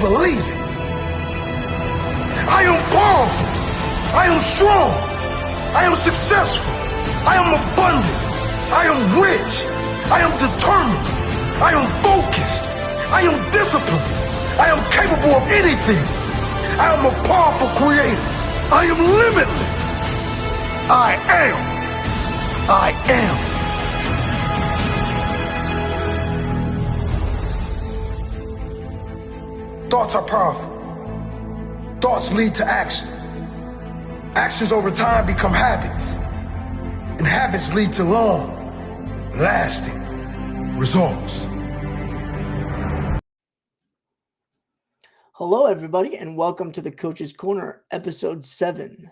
believe it. I am powerful. I am strong. I am successful. I am abundant. I am rich. I am determined. I am focused. I am disciplined. I am capable of anything. I am a powerful creator. I am limitless. I am. I am. Thoughts are powerful. Thoughts lead to action. Actions over time become habits. And habits lead to long, lasting results. Hello, everybody, and welcome to the Coach's Corner, episode 7.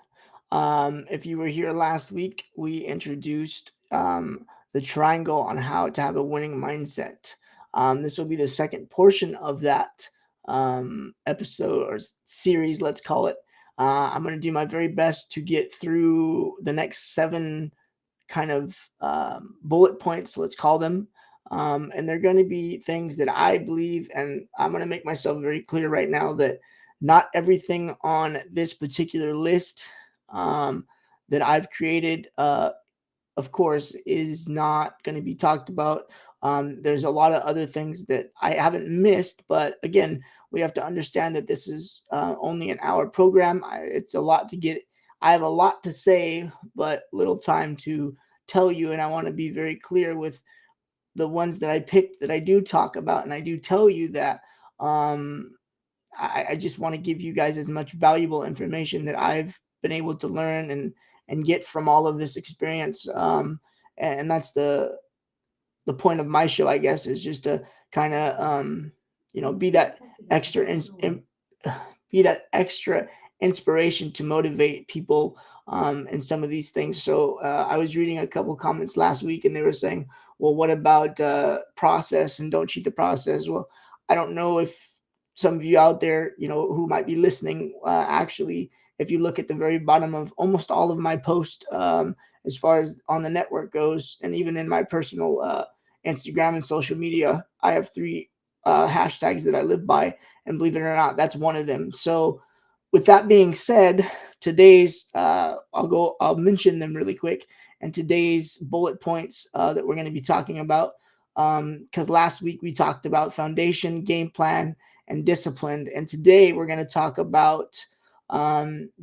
If you were here last week, we introduced the triangle on how to have a winning mindset. This will be the second portion of that episode or series, let's call it. I'm going to do my very best to get through the next 7 kind of bullet points, let's call them. And they're going to be things that I believe, and I'm going to make myself very clear right now that not everything on this particular list that I've created, of course, is not going to be talked about. There's a lot of other things that I haven't missed, but again, we have to understand that this is only an hour program. It's a lot to get. I have a lot to say, but little time to tell you, and I want to be very clear with the ones that I picked that I do talk about, and I do tell you that I just want to give you guys as much valuable information that I've been able to learn and get from all of this experience. And that's the point of my show, I guess, is just to kind of be that extra inspiration to motivate people in some of these things. So I was reading a couple comments last week, and they were saying, well, what about process and don't cheat the process? Well, I don't know if some of you out there, who might be listening, actually, if you look at the very bottom of almost all of my posts, as far as on the network goes, and even in my personal Instagram and social media, I have 3 hashtags that I live by, and believe it or not, that's one of them. So with that being said, today's I'll mention them really quick. And today's bullet points that we're going to be talking about, because last week we talked about foundation, game plan, and discipline. And today we're going to talk about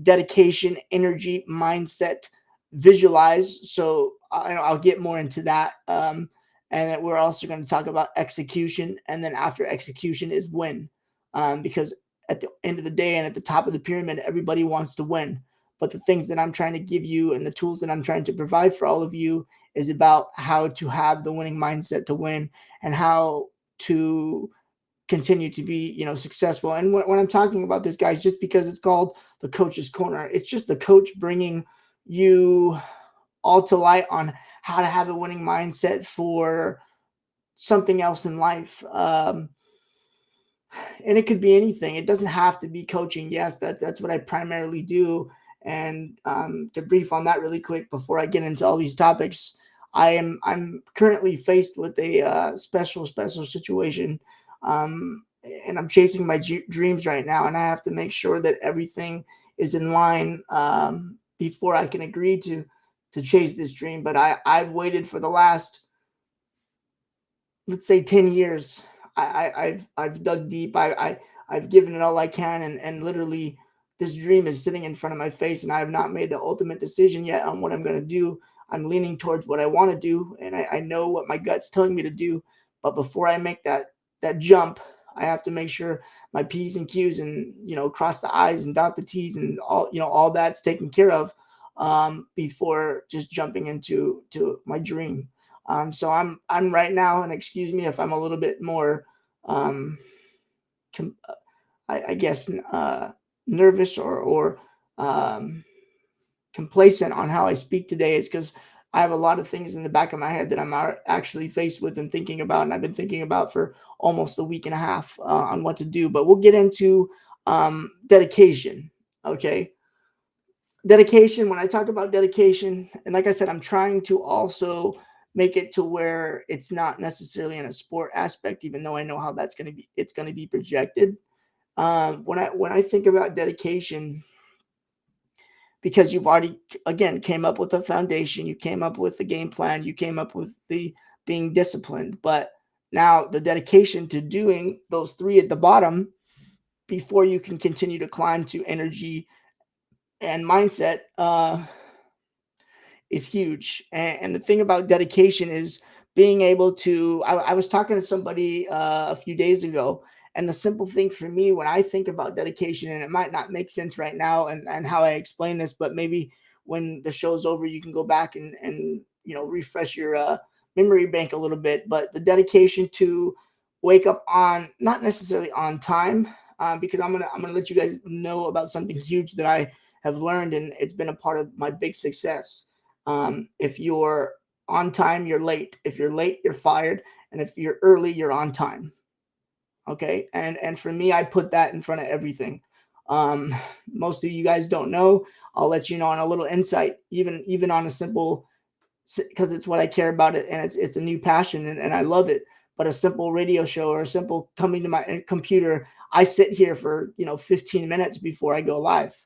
dedication, energy, mindset, visualize. So I'll get more into that. And then we're also going to talk about execution. And then after execution is win. Because at the end of the day and at the top of the pyramid, everybody wants to win. But the things that I'm trying to give you and the tools that I'm trying to provide for all of you is about how to have the winning mindset to win and how to continue to be, successful. And when I'm talking about this, guys, just because it's called the Coach's Corner, it's just the coach bringing you all to light on how to have a winning mindset for something else in life. And it could be anything. It doesn't have to be coaching. Yes, that's what I primarily do. And to brief on that really quick before I get into all these topics, I'm currently faced with a special situation, and I'm chasing my dreams right now, and I have to make sure that everything is in line before I can agree to chase this dream. But I've waited for the last, let's say, 10 years. I've dug deep. I've given it all I can, and literally this dream is sitting in front of my face, and I have not made the ultimate decision yet on what I'm going to do. I'm leaning towards what I want to do, and I know what my gut's telling me to do. But before I make that jump, I have to make sure my P's and Q's and cross the I's and dot the T's and all that's taken care of before just jumping into my dream. So I'm right now, and excuse me if I'm a little bit more, I guess, nervous or complacent on how I speak today, is because I have a lot of things in the back of my head that I'm actually faced with and thinking about, and I've been thinking about for almost a week and a half on what to do. But we'll get into dedication. Okay. Dedication, when I talk about dedication, and like I said, I'm trying to also make it to where it's not necessarily in a sport aspect, even though I know how it's going to be projected. When I think about dedication, because you've already again came up with a foundation, you came up with the game plan, you came up with the being disciplined, but now the dedication to doing those three at the bottom before you can continue to climb to energy and mindset is huge. And the thing about dedication is being able to. I was talking to somebody a few days ago, and the simple thing for me when I think about dedication, and it might not make sense right now, and how I explain this, but maybe when the show's over, you can go back and refresh your memory bank a little bit. But the dedication to wake up on not necessarily on time, because I'm gonna let you guys know about something huge that I have learned, and it's been a part of my big success. If you're on time, you're late. If you're late, you're fired. And if you're early, you're on time. Okay. And for me, I put that in front of everything. Um, Most of you guys don't know. I'll let you know on a little insight, even on a simple, because it's what I care about it, and it's a new passion, and I love it. But a simple radio show or a simple coming to my computer, I sit here for 15 minutes before I go live,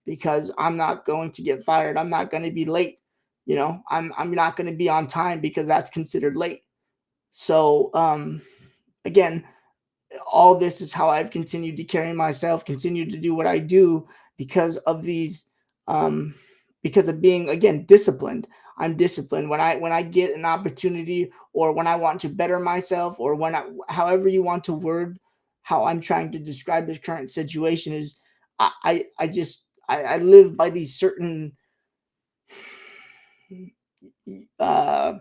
because I'm not going to get fired. I'm not going to be late. I'm not going to be on time because that's considered late. So again, all this is how I've continued to carry myself, continued to do what I do because of these, um, because of being again disciplined. I'm disciplined when I get an opportunity, or when I want to better myself, or however you want to word how I'm trying to describe the current situation is, I just I live by these certain uh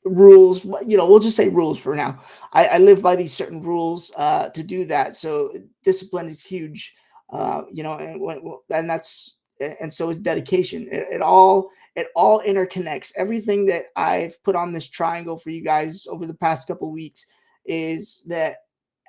rules. We'll just say rules for now. I live by these certain rules to do that. So discipline is huge. And that's, and so is dedication. It all interconnects. Everything that I've put on this triangle for you guys over the past couple weeks is that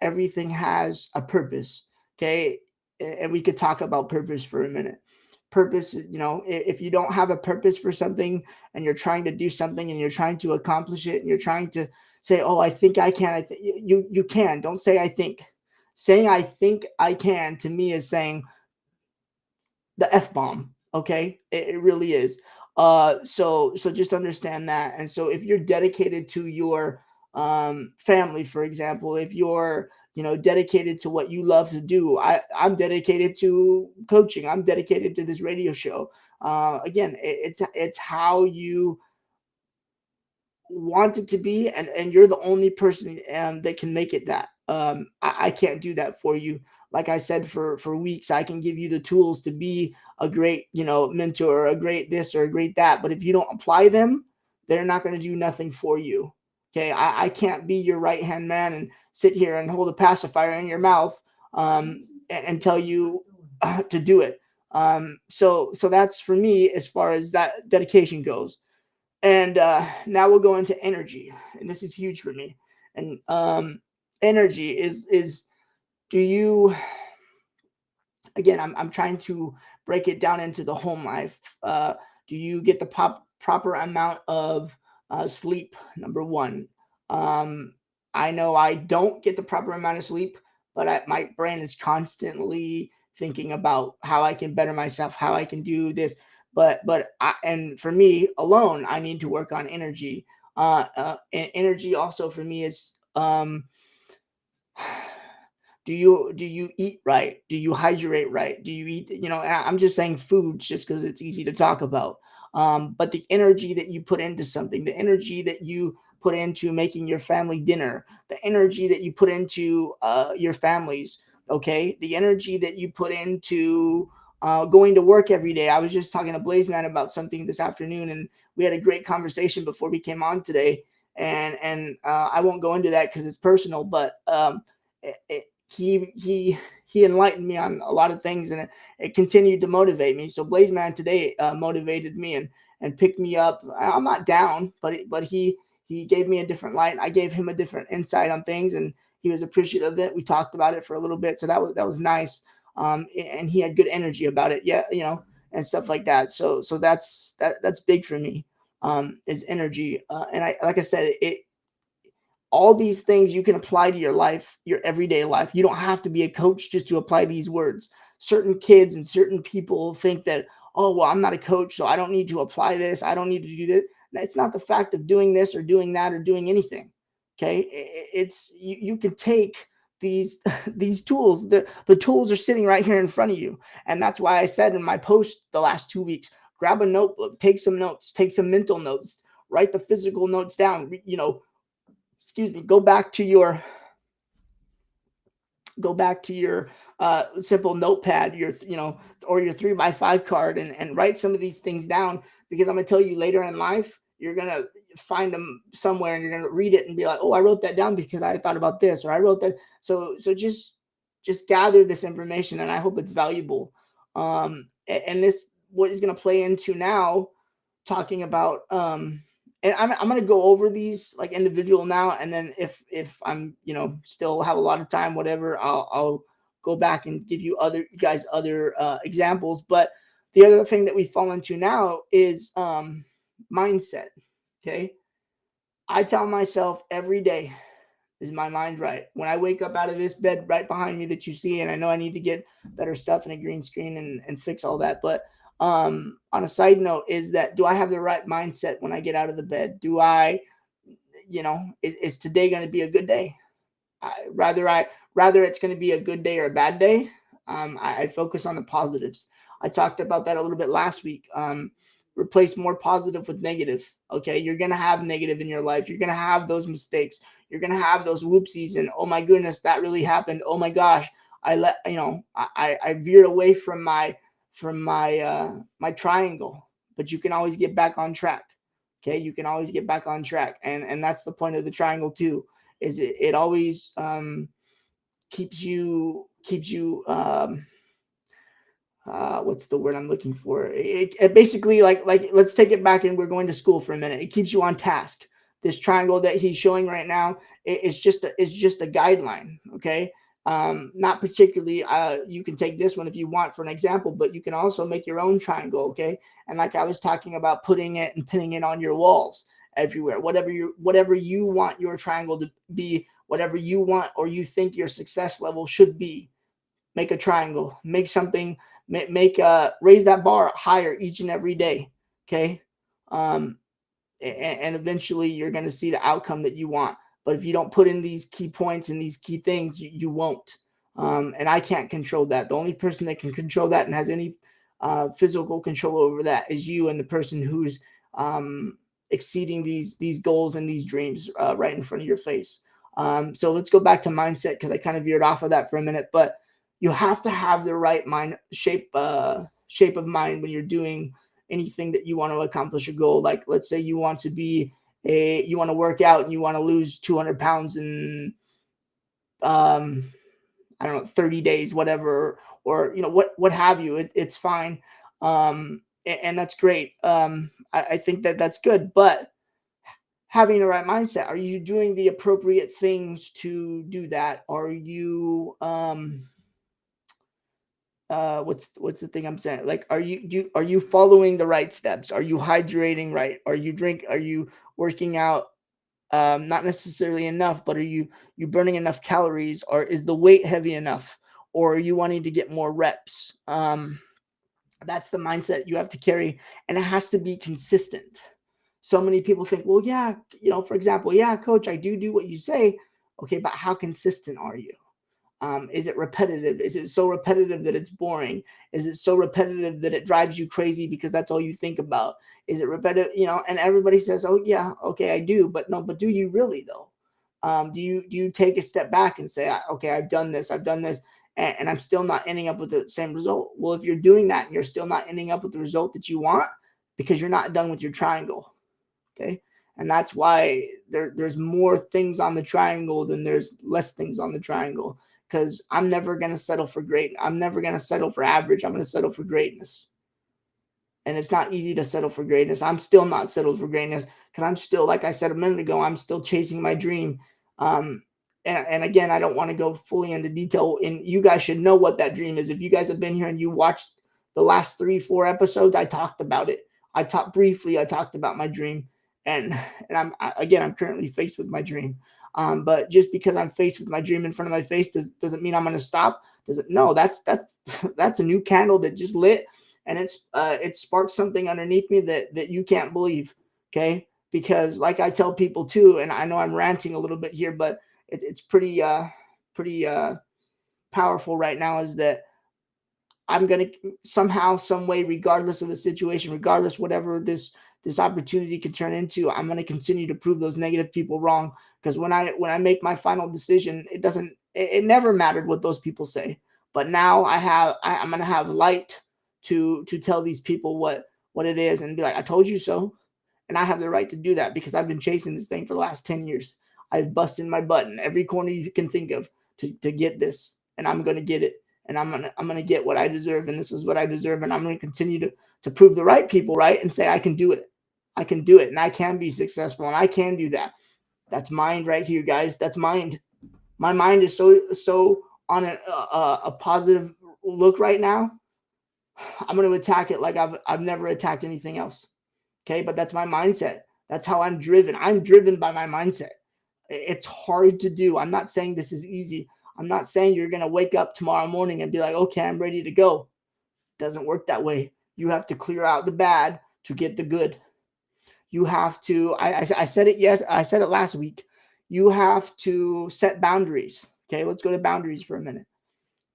everything has a purpose. Okay. And we could talk about purpose for a minute. Purpose, if you don't have a purpose for something, and you're trying to do something, and you're trying to accomplish it, and you're trying to say, oh, I think I can, you can. Don't say I think. Saying I think I can to me is saying the F bomb. Okay. It really is. So just understand that. And so if you're dedicated to your family, for example, if you're dedicated to what you love to do, I'm dedicated to coaching, I'm dedicated to this radio show. Again, it's how you want it to be, and you're the only person that can make it that. I can't do that for you. Like I said, for weeks, I can give you the tools to be a great mentor, or a great this, or a great that, but if you don't apply them, they're not going to do nothing for you. Okay, I can't be your right hand man and sit here and hold a pacifier in your mouth, and tell you to do it. So that's for me as far as that dedication goes. And now we'll go into energy, and this is huge for me. And energy is do you, again, I'm trying to break it down into the home life. Do you get the proper amount of sleep? Number one. um, I know I don't get the proper amount of sleep, but my brain is constantly thinking about how I can better myself, how I can do this. And for me alone, I need to work on energy. And energy also for me is, do you eat right? Do you hydrate right? Do you eat, I'm just saying foods just because it's easy to talk about. But the energy that you put into something, the energy that you put into making your family dinner, the energy that you put into your families, okay, the energy that you put into going to work every day. I was just talking to Blaze Man about something this afternoon, and we had a great conversation before we came on today. And I won't go into that because it's personal, but he enlightened me on a lot of things, and it continued to motivate me. So Blaze Man today motivated me and picked me up. I'm not down, but he gave me a different light. I gave him a different insight on things, and he was appreciative of it. We talked about it for a little bit, so that was nice. And he had good energy about it, yeah, and stuff like that. So that's big for me, is energy. And I, like I said, it all these things you can apply to your life, your everyday life. You don't have to be a coach just to apply these words. Certain kids and certain people think that, oh, well, I'm not a coach, so I don't need to apply this. I don't need to do this. It's not the fact of doing this or doing that or doing anything. Okay. It's you can take these these tools. The tools are sitting right here in front of you. And that's why I said in my post the last 2 weeks, grab a notebook, take some notes, take some mental notes, write the physical notes down, excuse me, go back to your simple notepad, or your 3x5 card, and write some of these things down, because I'm going to tell you later in life, you're going to find them somewhere and you're going to read it and be like, oh, I wrote that down because I thought about this, or I wrote that. So just gather this information, and I hope it's valuable. And this, what is going to play into now, talking about, and I'm going to go over these like individual now, and then if I'm still have a lot of time, whatever, I'll go back and give you guys other examples. But the other thing that we fall into now is mindset. Okay, I tell myself every day, is my mind right? When I wake up out of this bed right behind me that you see, and I know I need to get better stuff in a green screen and fix all that, but on a side note, is that, do I have the right mindset when I get out of the bed? Do I, is today going to be a good day? Rather it's going to be a good day or a bad day. I focus on the positives. I talked about that a little bit last week. Replace more positive with negative. Okay, you're going to have negative in your life. You're going to have those mistakes. You're going to have those whoopsies, and oh my goodness, that really happened. Oh my gosh, I veered away from my triangle, but you can always get back on track. Okay, you can always get back on track, and that's the point of the triangle too. Is it always keeps you what's the word I'm looking for? It basically, like let's take it back, and we're going to school for a minute. It keeps you on task. This triangle that he's showing right now is just a guideline. Okay. Not particularly, you can take this one if you want for an example, but you can also make your own triangle. Okay. And like I was talking about, putting it and pinning it on your walls everywhere, whatever you want your triangle to be, whatever you want or you think your success level should be, make a triangle, make something, raise that bar higher each and every day. Okay. And eventually you're going to see the outcome that you want. But if you don't put in these key points and these key things, you won't. And I can't control that. The only person that can control that and has any physical control over that is you, and the person who's exceeding these goals and these dreams right in front of your face. So let's go back to mindset, because I kind of veered off of that for a minute. But you have to have the right shape of mind when you're doing anything that you want to accomplish a goal. Like, let's say you want to work out and you want to lose 200 pounds in, I don't know, 30 days, whatever, or, what have you. It's fine. And that's great. I think that's good, but having the right mindset, are you doing the appropriate things to do that? Are you, what's the thing I'm saying? Like, are you following the right steps? Are you hydrating right? Are you working out? Not necessarily enough, but are you burning enough calories, or is the weight heavy enough, or are you wanting to get more reps? That's the mindset you have to carry, and it has to be consistent. So many people think, well, yeah, for example, yeah, coach, I do what you say. Okay, but how consistent are you? Is it repetitive? Is it so repetitive that it's boring? Is it so repetitive that it drives you crazy because that's all you think about? Is it repetitive? And everybody says, oh yeah, okay, I do, but no, but do you really though? Do you take a step back and say, okay, I've done this, and I'm still not ending up with the same result? Well, if you're doing that and you're still not ending up with the result that you want, because you're not done with your triangle. Okay. And that's why there's more things on the triangle than there's less things on the triangle. Because I'm never going to settle for great. I'm never going to settle for average. I'm going to settle for greatness. And it's not easy to settle for greatness. I'm still not settled for greatness, because I'm still, like I said a minute ago, I'm still chasing my dream. And again, I don't want to go fully into detail, and you guys should know what that dream is. If you guys have been here and you watched the last 3-4 episodes, I talked about it. I talked about my dream, and I'm currently faced with my dream. But just because I'm faced with my dream in front of my face doesn't mean I'm going to stop. Doesn't no. That's a new candle that just lit, and it sparked something underneath me that you can't believe. Okay, because like I tell people too, and I know I'm ranting a little bit here, but it's pretty powerful right now. Is that I'm going to somehow, some way, regardless of the situation, regardless whatever this opportunity can turn into, I'm going to continue to prove those negative people wrong. Because when I make my final decision, it never mattered what those people say. But now I'm going to have light to tell these people what it is and be like, I told you so. And I have the right to do that because I've been chasing this thing for the last 10 years. I've busted my butt in every corner you can think of to get this, and I'm going to get it. And I'm gonna get what I deserve, and this is what I deserve, and I'm gonna continue to prove the right people right and say I can do it. I can do it, and I can be successful, and I can do that. That's mind right here, guys. That's mind. My mind is so on a positive look right now. I'm gonna attack it like I've never attacked anything else. Okay, but that's my mindset. That's how I'm driven. I'm driven by my mindset. It's hard to do. I'm not saying this is easy. I'm not saying you're going to wake up tomorrow morning and be like, okay, I'm ready to go. It doesn't work that way. You have to clear out the bad to get the good. You have to, I said it, yes, I said it last week. You have to set boundaries. Okay, let's go to boundaries for a minute.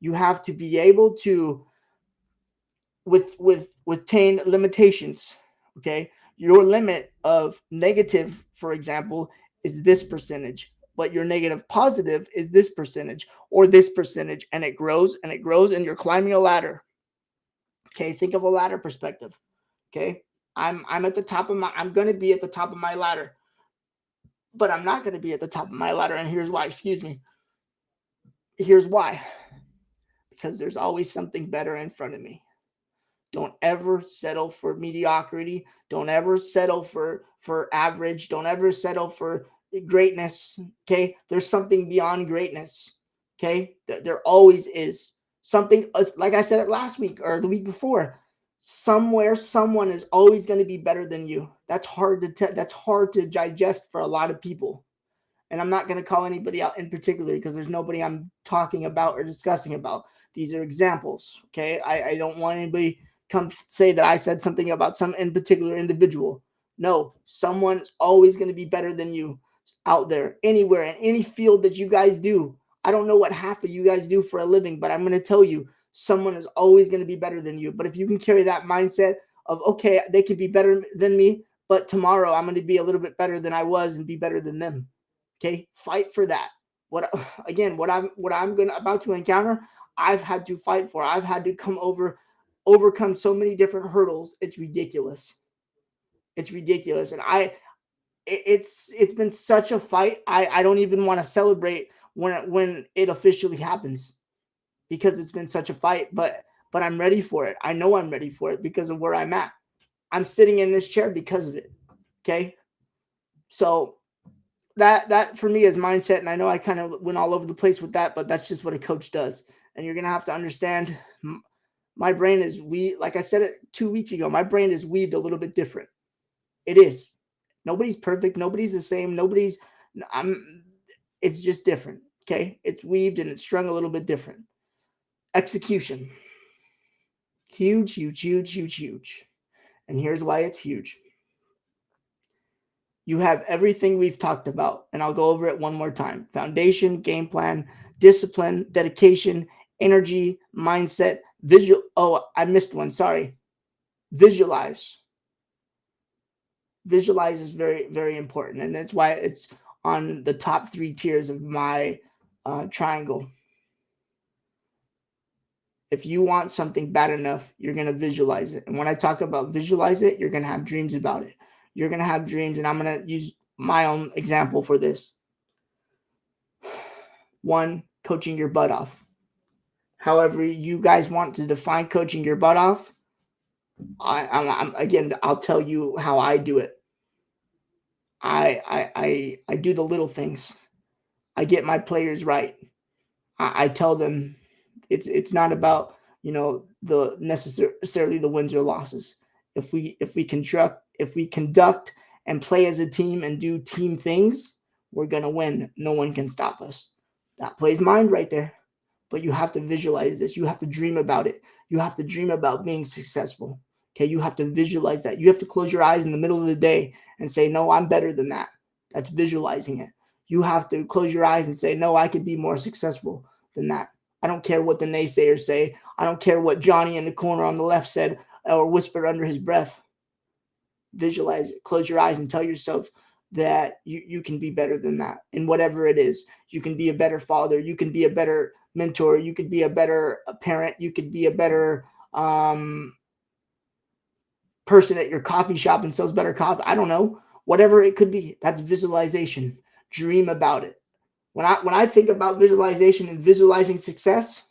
You have to be able to within limitations. Okay, your limit of negative, for example, is this percentage, but your negative positive is this percentage or this percentage, and it grows and it grows, and you're climbing a ladder. Okay, think of a ladder perspective. Okay, I'm at the top of I'm going to be at the top of my ladder, but I'm not going to be at the top of my ladder, and here's why. Excuse me. Here's why. Because there's always something better in front of me. Don't ever settle for mediocrity. Don't ever settle for average. Don't ever settle for greatness. Okay, there's something beyond greatness. Okay, there always is something. Like I said it last week or the week before. Somewhere, someone is always going to be better than you. That's hard to that's hard to digest for a lot of people. And I'm not going to call anybody out in particular because there's nobody I'm talking about or discussing about. These are examples. Okay, I don't want anybody come say that I said something about some in particular individual. No, someone's always going to be better than you out there, anywhere, in any field that you guys do. I don't know what half of you guys do for a living, but I'm going to tell you, someone is always going to be better than you. But if you can carry that mindset of, okay, they could be better than me, but tomorrow I'm going to be a little bit better than I was and be better than them. Okay, fight for that. What I'm about to encounter, I've had to fight for. I've had to overcome so many different hurdles. It's ridiculous. It's ridiculous, and it's been such a fight. I don't even want to celebrate when it officially happens because it's been such a fight. But I'm ready for it. I know I'm ready for it because of where I'm at. I'm sitting in this chair because of it. Okay, so that for me is mindset, and I know I kind of went all over the place with that, but that's just what a coach does. And you're gonna have to understand, my brain is like I said it 2 weeks ago, my brain is weaved a little bit different. It is. Nobody's perfect. Nobody's the same. It's just different. Okay, it's weaved and it's strung a little bit different. Execution, huge, huge, huge, huge, huge. And here's why it's huge. You have everything we've talked about, and I'll go over it one more time. Foundation, game plan, discipline, dedication, energy, mindset, visual. Oh, I missed one. Sorry. Visualize. Visualize is very, very important, and that's why it's on the top 3 tiers of my triangle. If you want something bad enough, you're going to visualize it. And when I talk about visualize it, you're going to have dreams about it. You're going to have dreams, and I'm going to use my own example for this. 1, coaching your butt off. However you guys want to define coaching your butt off, again, I'll tell you how I do it. I do the little things. I get my players right. I tell them it's not about the necessarily the wins or losses. If we conduct and play as a team and do team things, We're going to win. No one can stop us. That plays mind right there. But you have to visualize this. You have to dream about it. You have to dream about being successful. Okay, you have to visualize that. You have to close your eyes in the middle of the day and say, no, I'm better than that. That's visualizing it. You have to close your eyes and say, no, I could be more successful than that. I don't care what the naysayers say. I don't care what Johnny in the corner on the left said or whispered under his breath. Visualize it. Close your eyes and tell yourself that you can be better than that in whatever it is. You can be a better father. You can be a better mentor. You could be a better parent. You could be a better person at your coffee shop and sells better coffee. I don't know. Whatever it could be. That's visualization. Dream about it. When I think about visualization and visualizing success,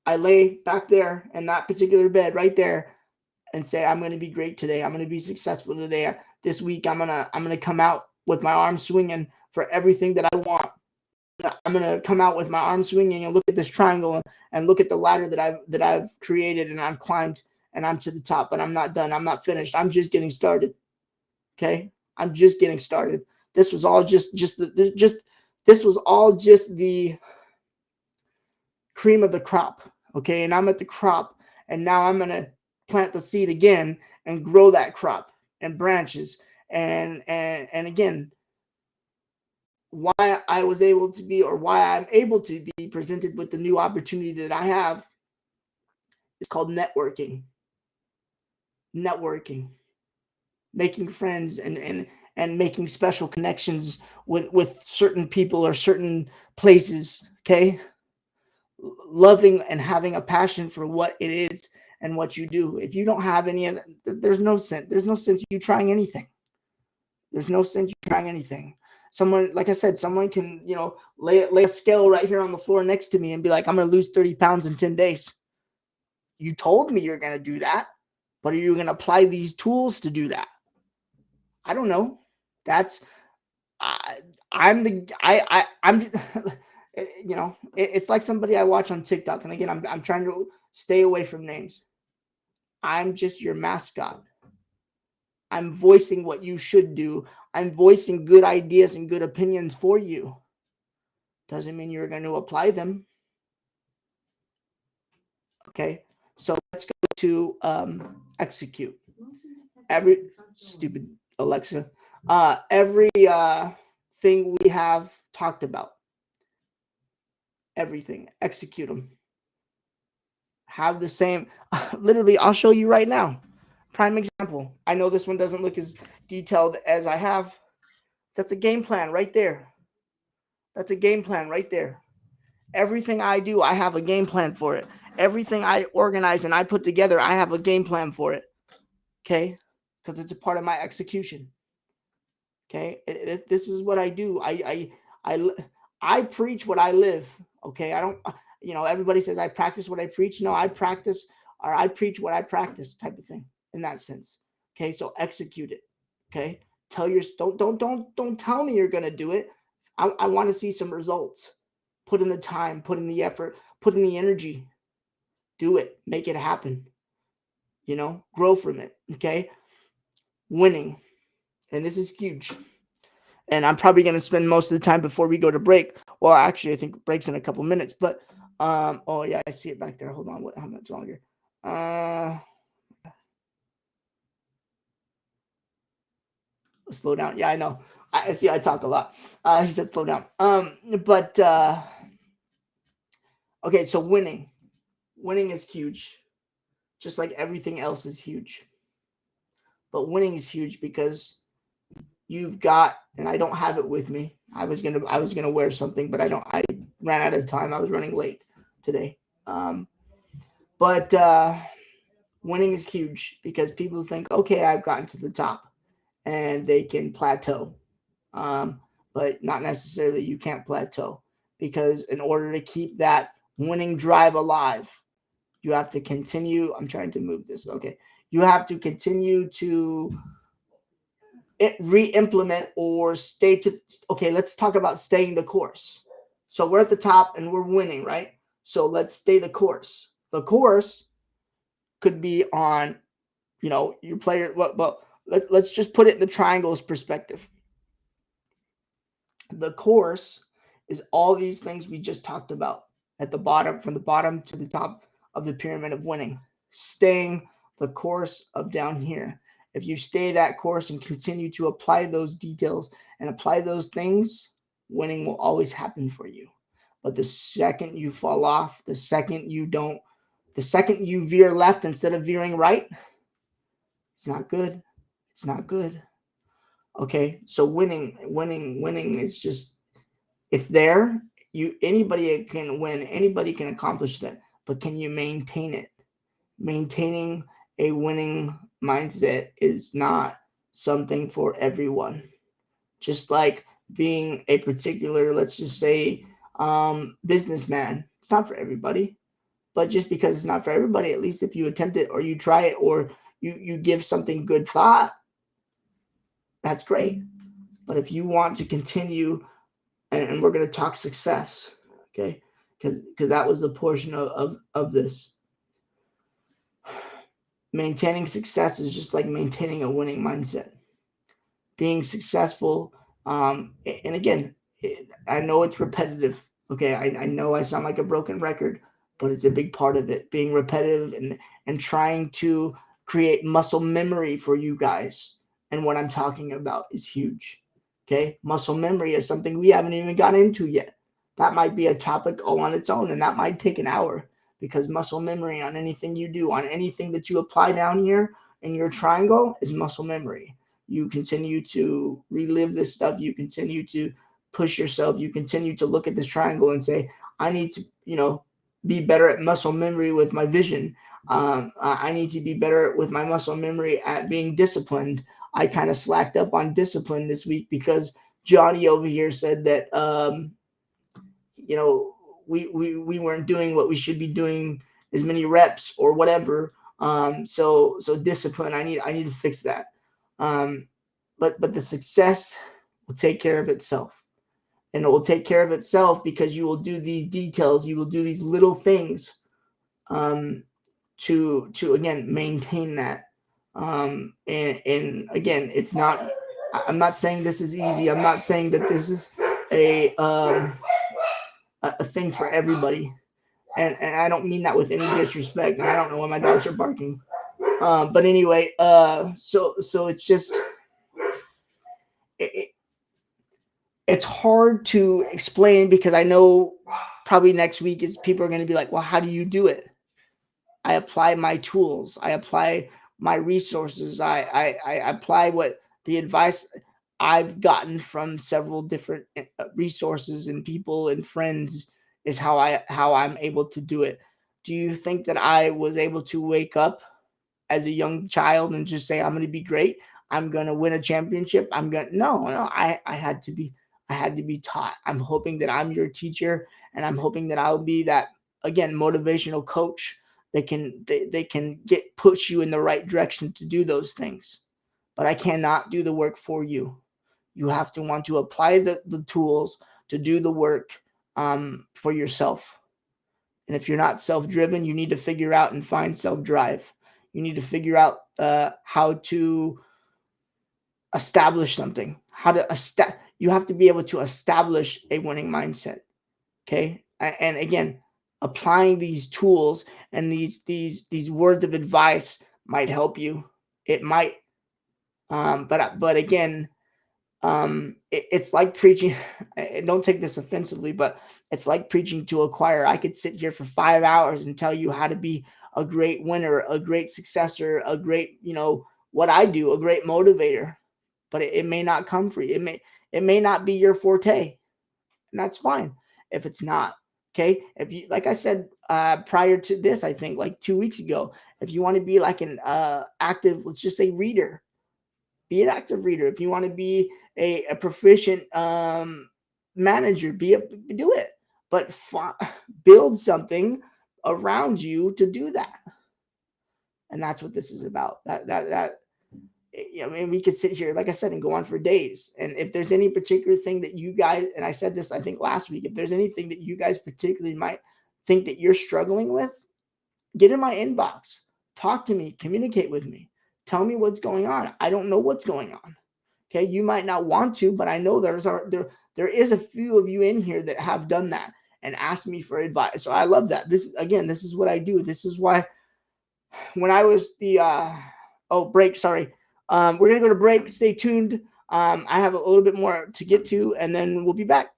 I lay back there in that particular bed right there and say, I'm going to be great today. I'm going to be successful today. This week, I'm going to come out with my arms swinging for everything that I want. I'm going to come out with my arms swinging and look at this triangle and look at the ladder that I've created and I've climbed and I'm to the top, but I'm not done. I'm not finished. I'm just getting started. Okay. I'm just getting started. This was all this was all just the cream of the crop. Okay. And I'm at the crop and now I'm going to plant the seed again and grow that crop and branches. And again, why I was able to be, or why I'm able to be presented with the new opportunity that I have is called networking. Networking, making friends and making special connections with certain people or certain places. Okay. Loving and having a passion for what it is and what you do. If you don't have any of that, there's no sense. There's no sense you trying anything. There's no sense you trying anything. Someone, like I said, someone can, lay a scale right here on the floor next to me and be like, I'm going to lose 30 pounds in 10 days. You told me you're going to do that, but are you going to apply these tools to do that? I don't know. That's, I'm it's like somebody I watch on TikTok. And again, I'm trying to stay away from names. I'm just your mascot. I'm voicing what you should do. I'm voicing good ideas and good opinions for you. Doesn't mean you're going to apply them. Okay. So let's go to execute. Every stupid Alexa. Every thing we have talked about. Everything. Execute them. Have the same. Literally, I'll show you right now. Prime example. I know this one doesn't look as detailed as I have. That's a game plan right there. That's a game plan right there. Everything I do, I have a game plan for it. Everything I organize and I put together, I have a game plan for it. Okay? Because it's a part of my execution. Okay? This is what I do. I preach what I live. Okay? I don't, everybody says I practice what I preach. No, I practice or I preach what I practice type of thing in that sense. Okay? So execute it. Okay? Don't tell me you're going to do it. I want to see some results. Put in the time, put in the effort, put in the energy. Do it. Make it happen. Grow from it. Okay? Winning. And this is huge. And I'm probably going to spend most of the time before we go to break. Well, actually, I think break's in a couple minutes. But, oh, yeah, I see it back there. Hold on. How much longer? Slow down. Yeah, I know. I see I talk a lot. He said slow down. Okay, so winning. Winning is huge. Just like everything else is huge. But winning is huge because you've got, and I don't have it with me. I was gonna wear something, but I ran out of time. I was running late today. But winning is huge because people think, okay, I've gotten to the top and they can plateau. But not necessarily. You can't plateau because in order to keep that winning drive alive, you have to continue. I'm trying to move this. Okay. You have to continue to re-implement or stay to. Okay, let's talk about staying the course. So we're at the top and we're winning, right? So let's stay the course. The course could be on, your player. Well, let's just put it in the triangles perspective. The course is all these things we just talked about at the bottom, from the bottom to the top of the pyramid of winning. Staying the course of down here. If you stay that course and continue to apply those details and apply those things, winning will always happen for you. But the second you fall off, the second you veer left instead of veering right, it's not good. It's not good. Okay, so winning is just, it's there. Anybody can win, anybody can accomplish that, but can you maintain it? Maintaining a winning mindset is not something for everyone. Just like being a particular, let's just say, businessman, it's not for everybody. But just because it's not for everybody, at least if you attempt it or you try it or you give something good thought, that's great. But if you want to continue, and we're going to talk success, okay, because that was the portion of this. Maintaining success is just like maintaining a winning mindset. Being successful, and again, I know it's repetitive. Okay, I know I sound like a broken record, but it's a big part of it. Being repetitive and trying to create muscle memory for you guys. And what I'm talking about is huge. Okay, muscle memory is something we haven't even got into yet. That might be a topic all on its own, and that might take an hour, because muscle memory on anything you do, on anything that you apply down here in your triangle, is muscle memory. You continue to relive this stuff. You continue to push yourself. You continue to look at this triangle and say, I need to, be better at muscle memory with my vision. I need to be better with my muscle memory at being disciplined. I kind of slacked up on discipline this week because Johnny over here said that, we weren't doing what we should be doing, as many reps or whatever. So discipline, I need to fix that. But the success will take care of itself. And it will take care of itself because you will do these details, you will do these little things to again maintain that. And again, I'm not saying this is easy. I'm not saying that this is a thing for everybody. And I don't mean that with any disrespect. And I don't know why my dogs are barking. But anyway, so it's just, it's hard to explain, because I know probably next week is people are going to be like, well, how do you do it? I apply my tools. I apply my resources. I apply what the advice I've gotten from several different resources and people and friends, is how I'm able to do it. Do you think that I was able to wake up as a young child and just say, I'm going to be great, I'm going to win a championship, no, I had to be taught. I'm hoping that I'm your teacher, and I'm hoping that I'll be that, again, motivational coach that they can push you in the right direction to do those things. But I cannot do the work for you. You have to want to apply the tools to do the work for yourself. And if you're not self-driven, you need to figure out and find self-drive. You need to figure out how to establish something. You have to be able to establish a winning mindset. Okay, and again, applying these tools and these words of advice might help you. It might, but again, it's like preaching. Don't take this offensively, but it's like preaching to a choir. I could sit here for 5 hours and tell you how to be a great winner, a great successor, a great, what I do, a great motivator, but it may not come for you. It may not be your forte, and that's fine if it's not. Okay, if you, like I said prior to this, I think like 2 weeks ago, if you want to be like an active, let's just say, reader, be an active reader. If you want to be a proficient manager, do it. But build something around you to do that. And that's what this is about. I mean, we could sit here, like I said, and go on for days. And if there's any particular thing that you guys, and I said this, I think last week, if there's anything that you guys particularly might think that you're struggling with, get in my inbox, talk to me, communicate with me, tell me what's going on. I don't know what's going on. Okay, you might not want to, but I know there is a few of you in here that have done that and asked me for advice. So I love that. This is what I do. This is why when I was the break, sorry. We're gonna go to break. Stay tuned. I have a little bit more to get to, and then we'll be back.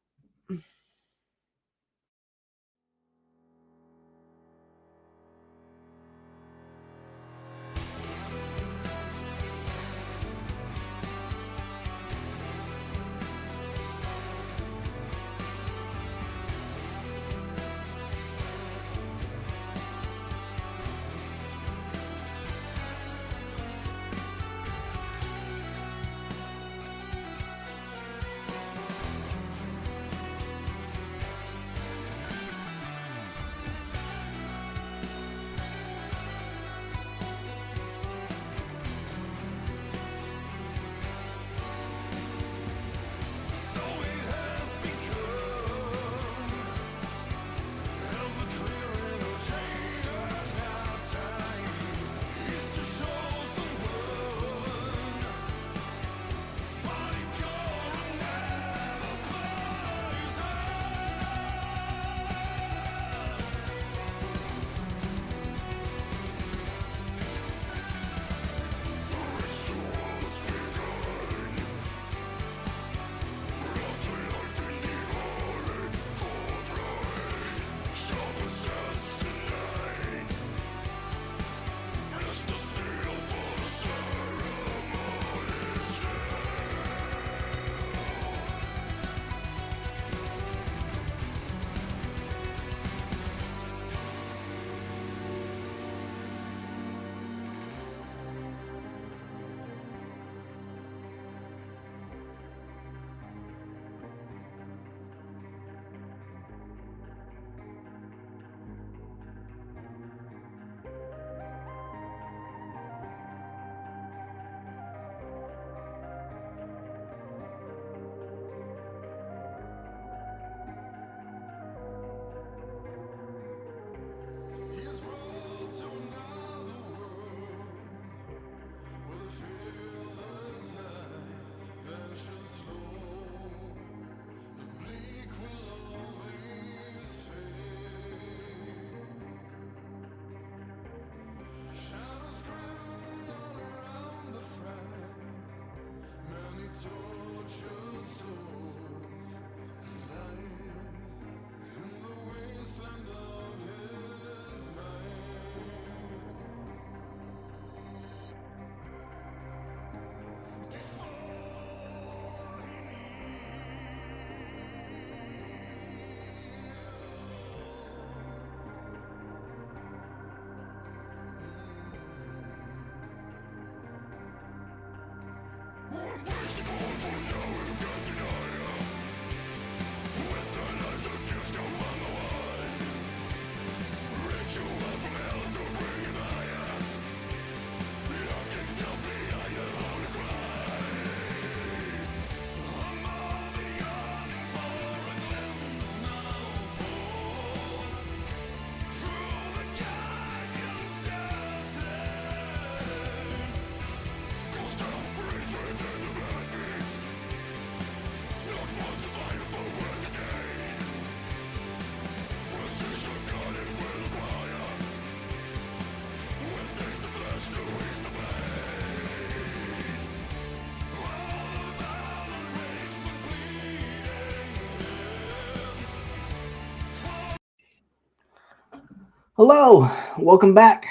Hello, welcome back.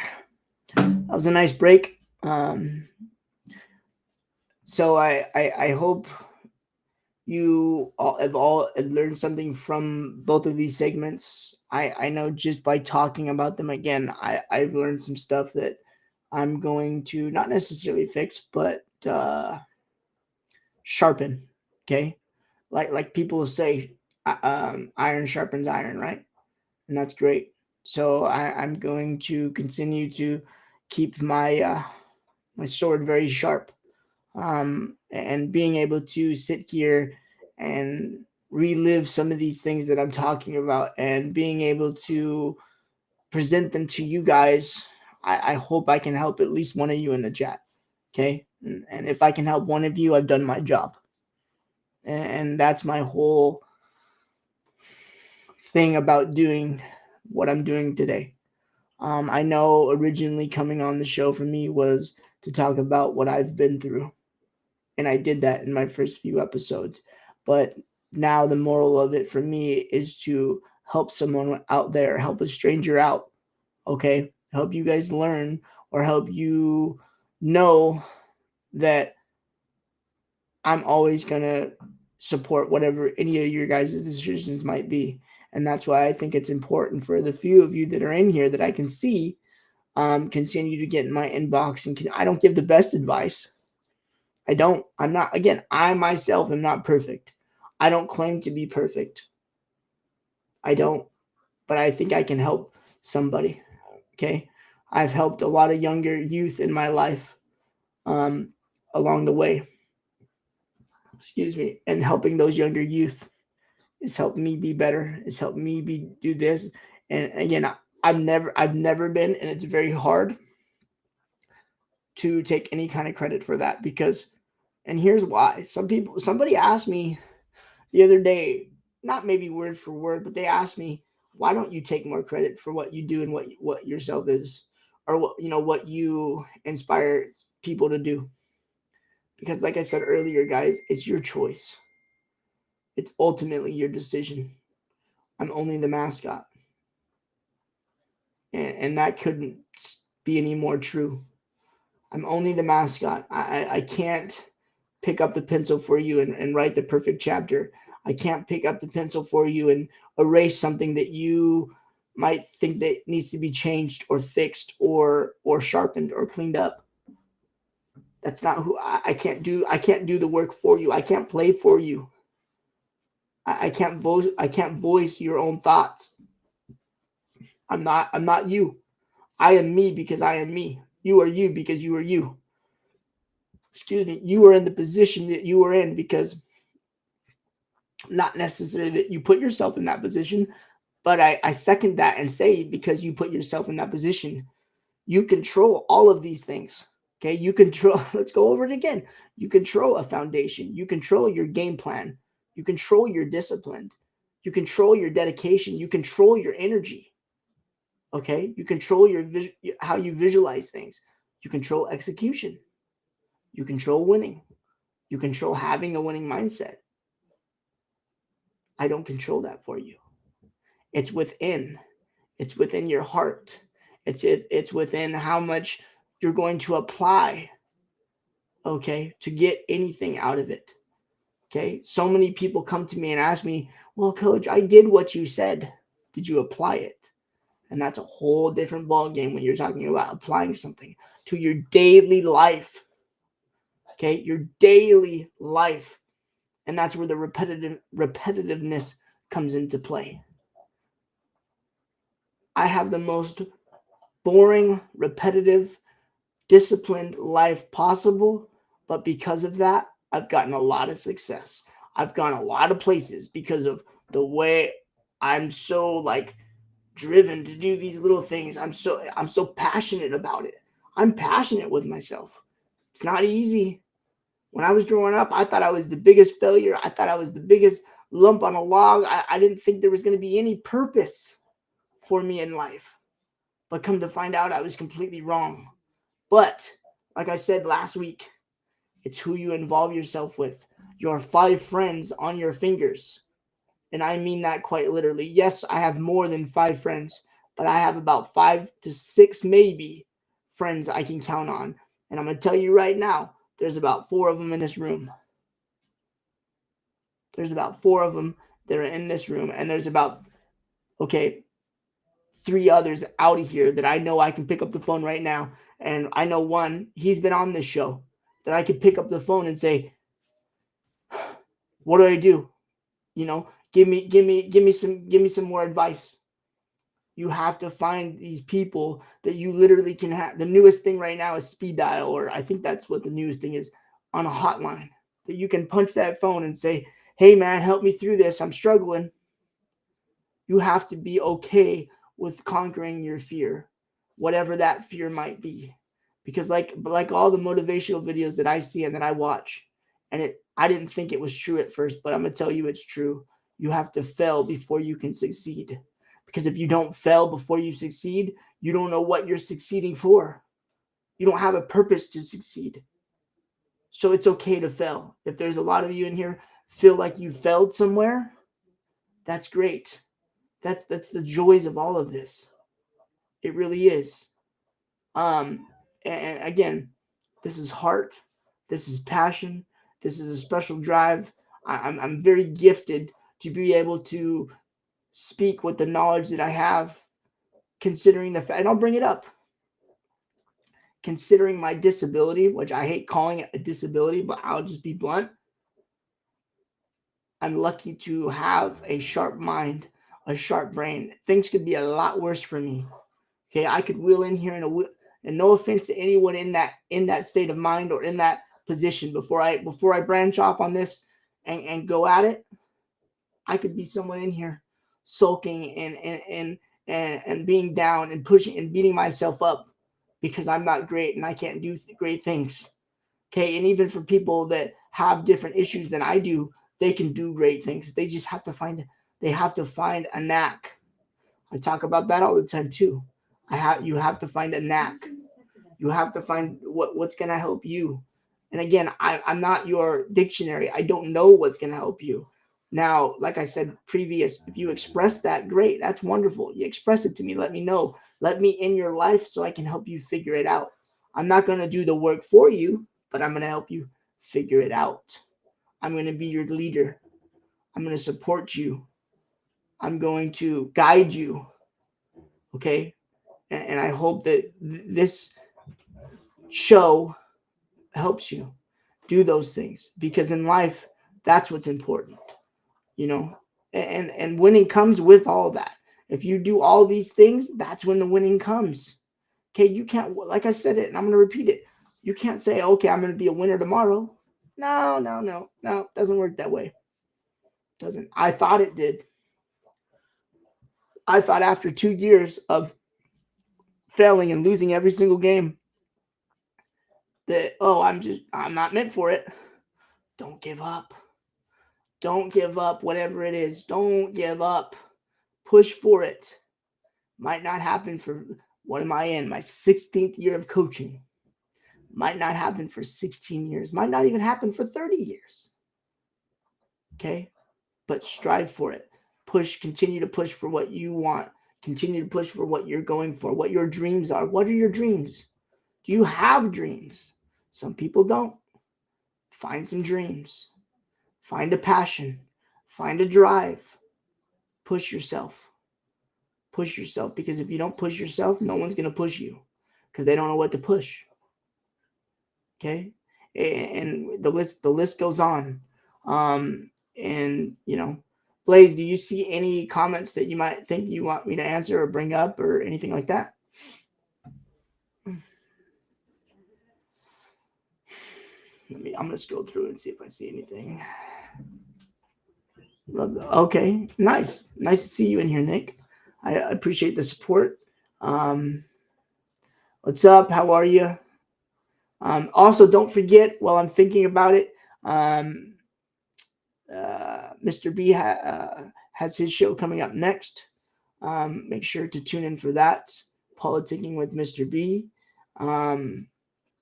That was a nice break. So I hope you all have learned something from both of these segments. I know just by talking about them again, I've learned some stuff that I'm going to not necessarily fix, but sharpen. Okay, like people say, iron sharpens iron, right? And that's great. So I'm going to continue to keep my sword very sharp, and being able to sit here and relive some of these things that I'm talking about, and being able to present them to you guys. I hope I can help at least one of you in the chat. Okay. And if I can help one of you, I've done my job. And that's my whole thing about doing what I'm doing today. I know originally coming on the show for me was to talk about what I've been through. And I did that in my first few episodes. But now the moral of it for me is to help someone out there, help a stranger out. Okay. Help you guys learn or help you know that I'm always going to support whatever any of your guys' decisions might be. And that's why I think it's important for the few of you that are in here that I can see continue to get in my inbox. And I don't give the best advice. I don't. I'm not. Again, I myself am not perfect. I don't claim to be perfect. I don't. But I think I can help somebody. Okay. I've helped a lot of younger youth in my life along the way. Excuse me. And helping those younger youth has helped me be better. It's helped me do this. And again, I've never been, and it's very hard to take any kind of credit for that because, and here's why. Somebody asked me the other day, not maybe word for word, but they asked me, why don't you take more credit for what you do and what yourself is, or what you inspire people to do? Because like I said earlier, guys, it's your choice. It's ultimately your decision. I'm only the mascot. And that couldn't be any more true. I'm only the mascot. I can't pick up the pencil for you and write the perfect chapter. I can't pick up the pencil for you and erase something that you might think that needs to be changed or fixed or sharpened or cleaned up. That's not who I can't do. I can't do the work for you. I can't play for you. I can't voice your own thoughts. I'm not you. I am me because I am me. You are you because you are you. Excuse me. You are in the position that you are in because not necessarily that you put yourself in that position, but I second that and say because you put yourself in that position, you control all of these things. Okay, you control, let's go over it again. You control a foundation, you control your game plan, you control your discipline, you control your dedication, you control your energy. Okay, you control how you visualize things, you control execution, you control winning, you control having a winning mindset. I don't control that for you. It's within. It's within your heart. It's within how much you're going to apply, okay, to get anything out of it. Okay. So many people come to me and ask me, well, coach, I did what you said. Did you apply it? And that's a whole different ballgame when you're talking about applying something to your daily life. Okay, your daily life. And that's where the repetitiveness comes into play. I have the most boring, repetitive, disciplined life possible, but because of that, I've gotten a lot of success. I've gone a lot of places because of the way I'm so like driven to do these little things. I'm so passionate about it. I'm passionate with myself. It's not easy. When I was growing up, I thought I was the biggest failure. I thought I was the biggest lump on a log. I didn't think there was going to be any purpose for me in life. But come to find out, I was completely wrong. But like I said last week, it's who you involve yourself with. Your 5 friends on your fingers. And I mean that quite literally. Yes, I have more than 5 friends, but I have about 5 to 6 maybe friends I can count on. And I'm going to tell you right now, there's about 4 of them in this room. There's about 4 of them that are in this room. And there's about, 3 others out of here that I know I can pick up the phone right now. And I know one, he's been on this show, that I could pick up the phone and say, what do I do? Give me some more advice. You have to find these people that you literally can have. The newest thing right now is speed dial, or I think that's what the newest thing is, on a hotline, that you can punch that phone and say, hey man, help me through this. I'm struggling. You have to be okay with conquering your fear, whatever that fear might be, because like all the motivational videos that I see and that I watch, and I didn't think it was true at first, but I'm gonna tell you it's true. You have to fail before you can succeed. Because if you don't fail before you succeed, you don't know what you're succeeding for. You don't have a purpose to succeed. So it's okay to fail. If there's a lot of you in here feel like you failed somewhere, that's great. That's the joys of all of this. It really is. And again, this is heart, this is passion, this is a special drive. I'm very gifted to be able to speak with the knowledge that I have, considering the fact, and I'll bring it up, considering my disability, which I hate calling it a disability, but I'll just be blunt. I'm lucky to have a sharp mind, a sharp brain. Things could be a lot worse for me. Okay, I could wheel in here and no offense to anyone in that state of mind or in that position, before I branch off on this and go at it, I could be someone in here sulking and being down and pushing and beating myself up because I'm not great and I can't do great things. Okay, and even for people that have different issues than I do, they can do great things. They just have to find a knack. I talk about that all the time too. You have to find a knack. You have to find what's going to help you. And again, I'm not your dictionary. I don't know what's going to help you. Now, like I said previous, if you express that, great. That's wonderful. You express it to me. Let me know. Let me in your life so I can help you figure it out. I'm not going to do the work for you, but I'm going to help you figure it out. I'm going to be your leader. I'm going to support you. I'm going to guide you. Okay? And I hope that this show helps you do those things, because in life, that's what's important, you know, and winning comes with all that. If you do all these things, that's when the winning comes. Okay, you can't, like I said it, and I'm going to repeat it. You can't say, okay, I'm going to be a winner tomorrow. No, it doesn't work that way. Doesn't. I thought it did. I thought after 2 years of failing and losing every single game that, I'm not meant for it. Don't give up. Don't give up, whatever it is. Don't give up. Push for it. Might not happen for, what am I in? My 16th year of coaching. Might not happen for 16 years. Might not even happen for 30 years. Okay? But strive for it. Continue to push for what you want. Continue to push for what you're going for, what your dreams are. What are your dreams? Do you have dreams? Some people don't. Find some dreams. Find a passion. Find a drive. Push yourself. Push yourself, because if you don't push yourself, no one's going to push you, because they don't know what to push. Okay? And the list goes on. And, you know, Blaze, do you see any comments that you might think you want me to answer or bring up or anything like that? I'm going to scroll through and see if I see anything. Okay, nice to see you in here, Nick. I appreciate the support. What's up? How are you? Also, don't forget, while I'm thinking about it, Mr. B has his show coming up next. Make sure to tune in for that. Politicking with Mr. B.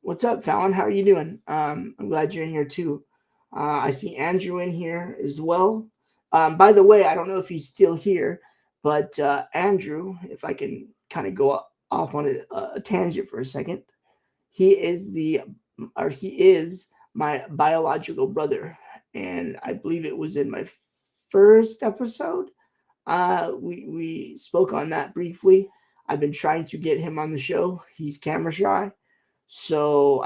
What's up, Fallon? How are you doing? I'm glad you're in here too. I see Andrew in here as well. By the way, I don't know if he's still here, but Andrew, if I can kind of go off on a tangent for a second, he is my biological brother, and I believe it was in my first episode. We spoke on that briefly. I've been trying to get him on the show. He's camera shy, so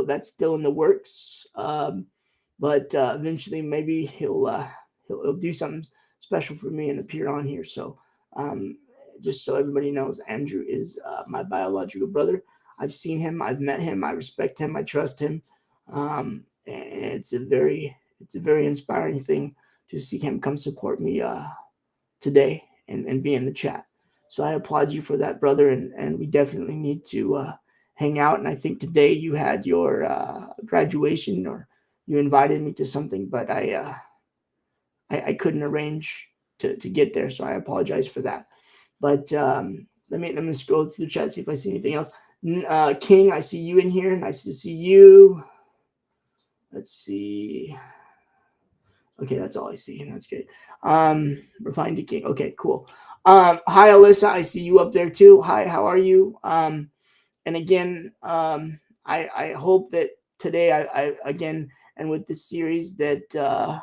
that's still in the works. But eventually maybe he'll do something special for me and appear on here. So just so everybody knows, Andrew is my biological brother. I've seen him, I've met him, I respect him, I trust him, and it's a very inspiring thing to see him come support me today and be in the chat. So I applaud you for that, brother, and we definitely need to hang out. And I think today you had your graduation, or you invited me to something, but I couldn't arrange to get there, so I apologize for that. But let me scroll through the chat, see if I see anything else. King, I see you in here. Nice to see you. Let's see. Okay, that's all I see. That's good. Replying to King. Okay, cool. Hi, Alyssa. I see you up there too. Hi, how are you? And again, I hope that today, I again, and with this series, that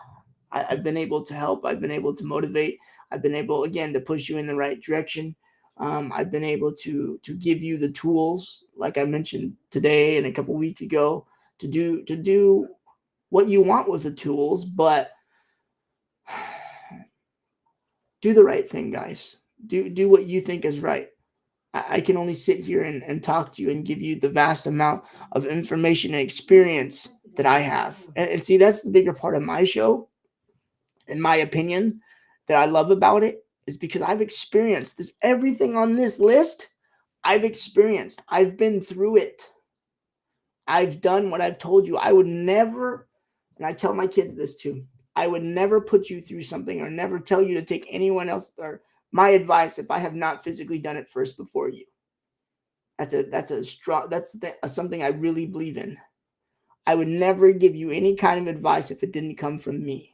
I've been able to help. I've been able to motivate. I've been able, again, to push you in the right direction. I've been able to give you the tools, like I mentioned today and a couple weeks ago, to do what you want with the tools, but do the right thing, guys. Do what you think is right. I can only sit here and talk to you and give you the vast amount of information and experience that I have. And see, that's the bigger part of my show, in my opinion, that I love about it, is because I've experienced this. Everything on this list, I've experienced. I've been through it. I've done what I've told you. I would never, and I tell my kids this too, I would never put you through something or never tell you to take anyone else or my advice if I have not physically done it first before you. That's something I really believe in. I would never give you any kind of advice if it didn't come from me.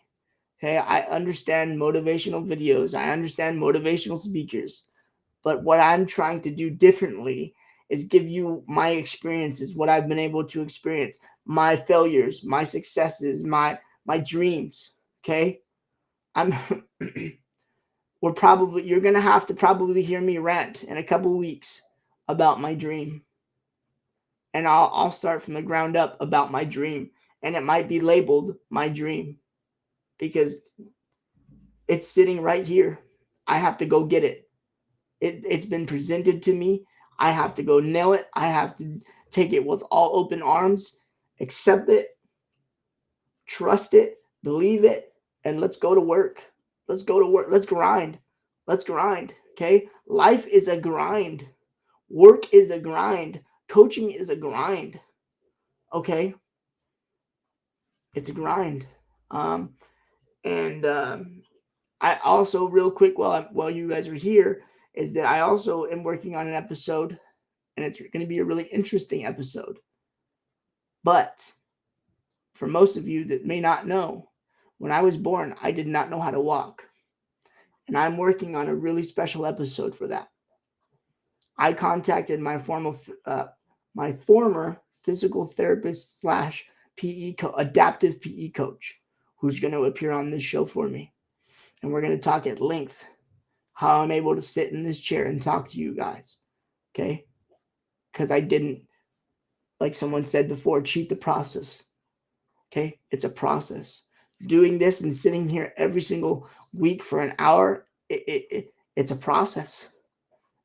Okay, I understand motivational videos. I understand motivational speakers. But what I'm trying to do differently is give you my experiences, what I've been able to experience, my failures, my successes, my dreams. Okay? I'm you're gonna have to probably hear me rant in a couple weeks about my dream. And I'll start from the ground up about my dream. And it might be labeled my dream because it's sitting right here. I have to go get it. It's been presented to me. I have to go nail it. I have to take it with all open arms, accept it, trust it, believe it, and let's go to work. Let's go to work. Let's grind. Let's grind. Okay? Life is a grind. Work is a grind. Coaching is a grind. Okay? It's a grind. And I also, real quick, while you guys are here, is that I also am working on an episode, and it's going to be a really interesting episode. But for most of you that may not know, when I was born, I did not know how to walk. And I'm working on a really special episode for that. I contacted my former physical therapist slash adaptive PE coach, who's going to appear on this show for me. And we're going to talk at length how I'm able to sit in this chair and talk to you guys. Okay? Because I didn't, like someone said before, cheat the process. Okay? It's a process. Doing this and sitting here every single week for an hour, it's a process.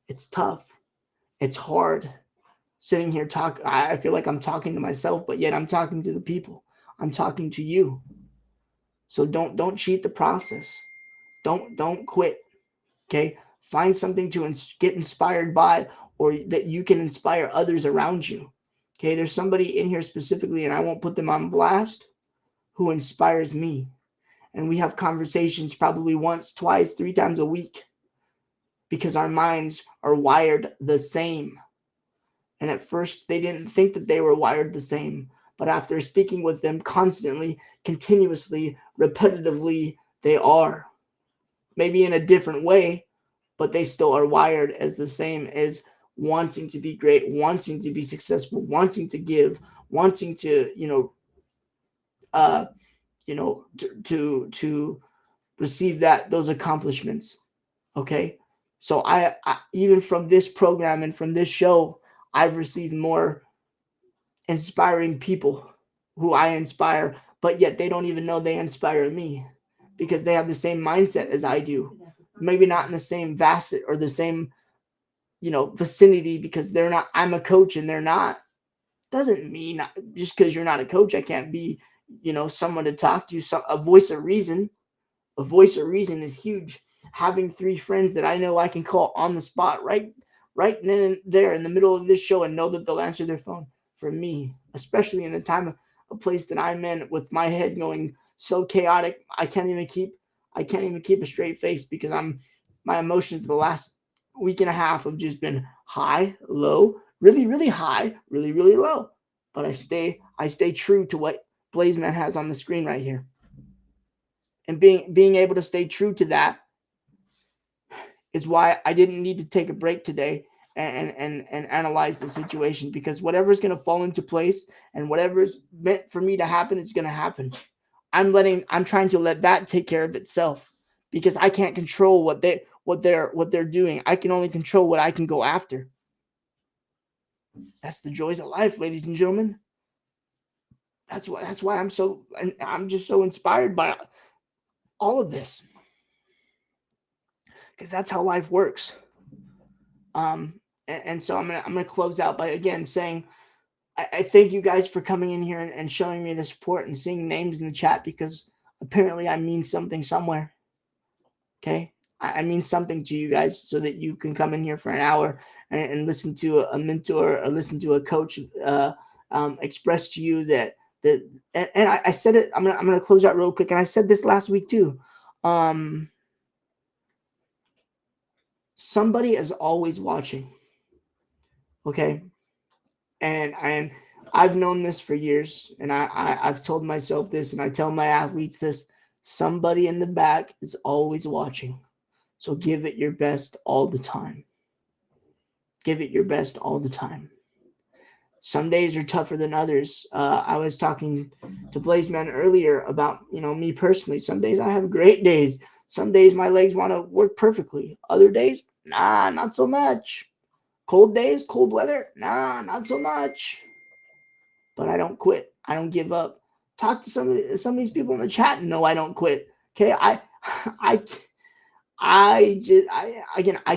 It's tough. It's hard. Sitting here I feel like I'm talking to myself, but yet I'm talking to the people. I'm talking to you. So don't cheat the process. Don't quit. Okay? Find something to get inspired by, or that you can inspire others around you. Okay? There's somebody in here specifically, and I won't put them on blast, who inspires me. And we have conversations probably once, twice, 3 times a week because our minds are wired the same. And at first, they didn't think that they were wired the same. But after speaking with them constantly, continuously, repetitively, they are. Maybe in a different way, but they still are wired as the same as wanting to be great, wanting to be successful, wanting to give, wanting to, to receive those accomplishments. Okay. So I even from this program and from this show, I've received more inspiring people who I inspire, but yet they don't even know they inspire me because they have the same mindset as I do. Maybe not in the same facet or the same, vicinity, because they're not, I'm a coach and they're not. Doesn't mean just because you're not a coach, I can't be, someone to talk to, a voice of reason. A voice of reason is huge. Having 3 friends that I know I can call on the spot right right then and there in the middle of this show and know that they'll answer their phone. For me, especially in the time of a place that I'm in with my head going so chaotic, I can't even keep a straight face because my emotions the last week and a half have just been high, low, really, really high, really, really low. But I stay true to what Blazeman has on the screen right here. And being able to stay true to that is why I didn't need to take a break today and analyze the situation, because whatever's going to fall into place and whatever's meant for me to happen is going to happen. I'm trying to let that take care of itself, because I can't control what they're doing. I can only control what I can go after. That's the joys of life, ladies and gentlemen. That's why I'm just so inspired by all of this, because that's how life works. And so I'm gonna close out by again saying I thank you guys for coming in here and showing me the support and seeing names in the chat, because apparently I mean something somewhere. Okay, I mean something to you guys, so that you can come in here for an hour and listen to a mentor or listen to a coach express to you that and I said it. I'm gonna close out real quick, and I said this last week too. Somebody is always watching. Okay, and I've known this for years, and I've told myself this, and I tell my athletes this: somebody in the back is always watching. So give it your best all the time. Give it your best all the time. Some days are tougher than others. I was talking to Blazeman earlier about, me personally. Some days I have great days. Some days my legs want to work perfectly. Other days, nah, not so much. Cold days, cold weather, nah, not so much. But I don't quit. I don't give up. Talk to some of these people in the chat and know I don't quit. Okay, I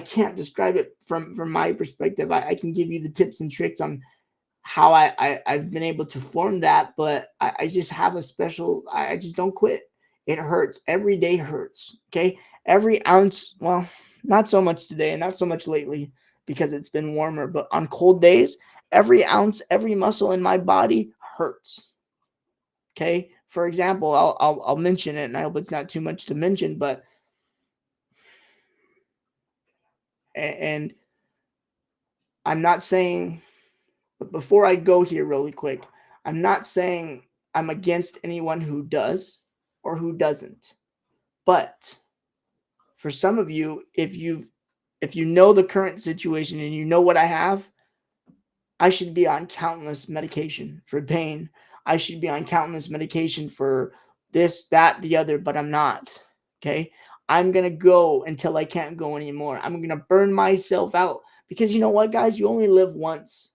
can't describe it from my perspective. I can give you the tips and tricks on how I've been able to form that, but I just have a special. I just don't quit. It hurts. Every day hurts. Okay, every ounce. Well, not so much today, and not so much lately because it's been warmer. But on cold days, every ounce, every muscle in my body hurts. Okay. For example, I'll mention it, and I hope it's not too much to mention, but and I'm not saying, but before I go here really quick, I'm not saying I'm against anyone who does or who doesn't. But for some of you, if you know the current situation and you know what I have, I should be on countless medication for pain. I should be on countless medication for this, that, the other, but I'm not. Okay. I'm going to go until I can't go anymore. I'm going to burn myself out, because you know what, guys? You only live once.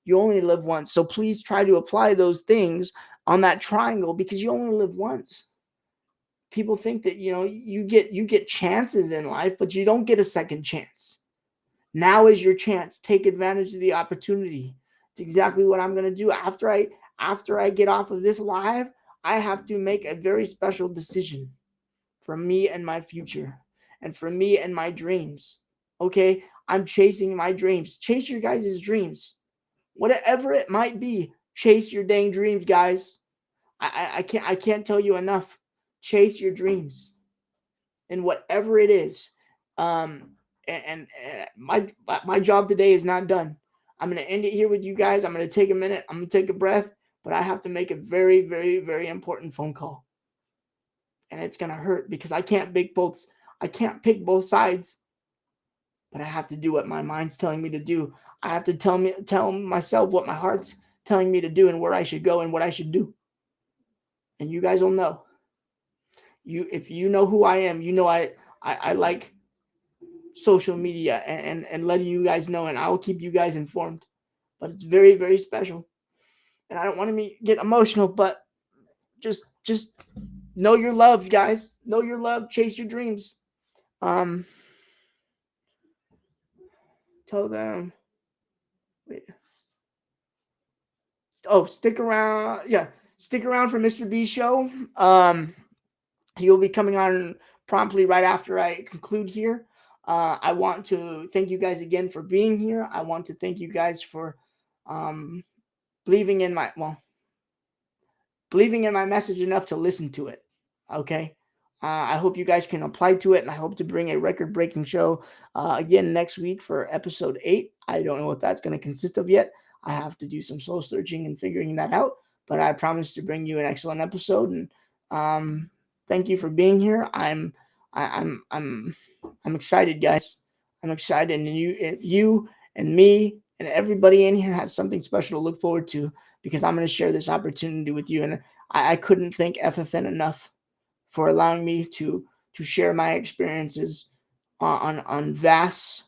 You only live once. So please try to apply those things on that triangle, because you only live once. People think that, you get chances in life, but you don't get a second chance. Now is your chance. Take advantage of the opportunity. It's exactly what I'm going to do. After I get off of this live, I have to make a very special decision for me and my future, and for me and my dreams. Okay? I'm chasing my dreams. Chase your guys' dreams. Whatever it might be, chase your dang dreams, guys. I can't tell you enough. Chase your dreams, and whatever it is. And my job today is not done. I'm going to end it here with you guys. I'm going to take a minute. I'm going to take a breath, but I have to make a very, very, very important phone call. And it's going to hurt, because I can't pick both sides, but I have to do what my mind's telling me to do. I have to tell myself what my heart's telling me to do, and where I should go and what I should do. And you guys will know. If you know who I am, I like social media and letting you guys know, and I will keep you guys informed. But it's very, very special. And I don't want to get emotional, but just know your love, guys. Know your love. Chase your dreams. Tell them. Wait. Oh, stick around. Yeah, stick around for Mr. B's show. He will be coming on promptly right after I conclude here. I want to thank you guys again for being here. I want to thank you guys for um, believing in my message enough to listen to it. Okay. I hope you guys can apply to it, and I hope to bring a record-breaking show again next week for episode 8. I don't know what that's going to consist of yet. I have to do some soul searching and figuring that out, but I promise to bring you an excellent episode. And thank you for being here. I'm excited, guys. I'm excited, and you and me and everybody in here has something special to look forward to, because I'm going to share this opportunity with you. And I couldn't thank FFN enough for allowing me to share my experiences on vast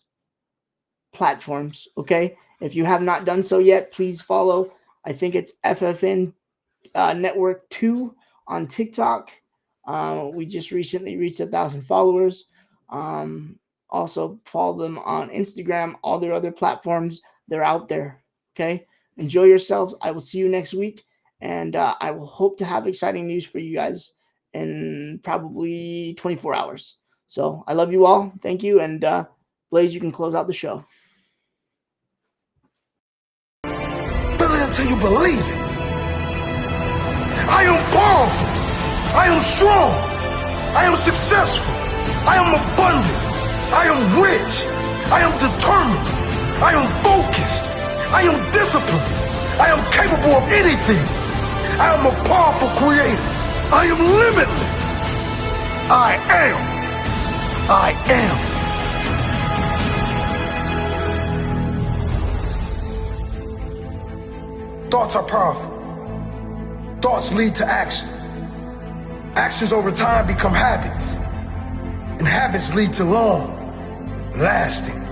platforms. Okay, if you have not done so yet, please follow. I think it's FFN Network 2 on TikTok. We just recently reached 1,000 followers. Also follow them on Instagram, all their other platforms. They're out there. Okay, enjoy yourselves. I will see you next week, and I will hope to have exciting news for you guys in probably 24 hours. So I love you all. Thank you. And Blaze, you can close out the show. Feel it until you believe it. I am powerful. I am strong. I am successful. I am abundant. I am rich. I am determined. I am focused. I am disciplined. I am capable of anything. I am a powerful creator. I am limitless. I am. Thoughts are powerful. Thoughts lead to action. Actions over time become habits. And habits lead to long, lasting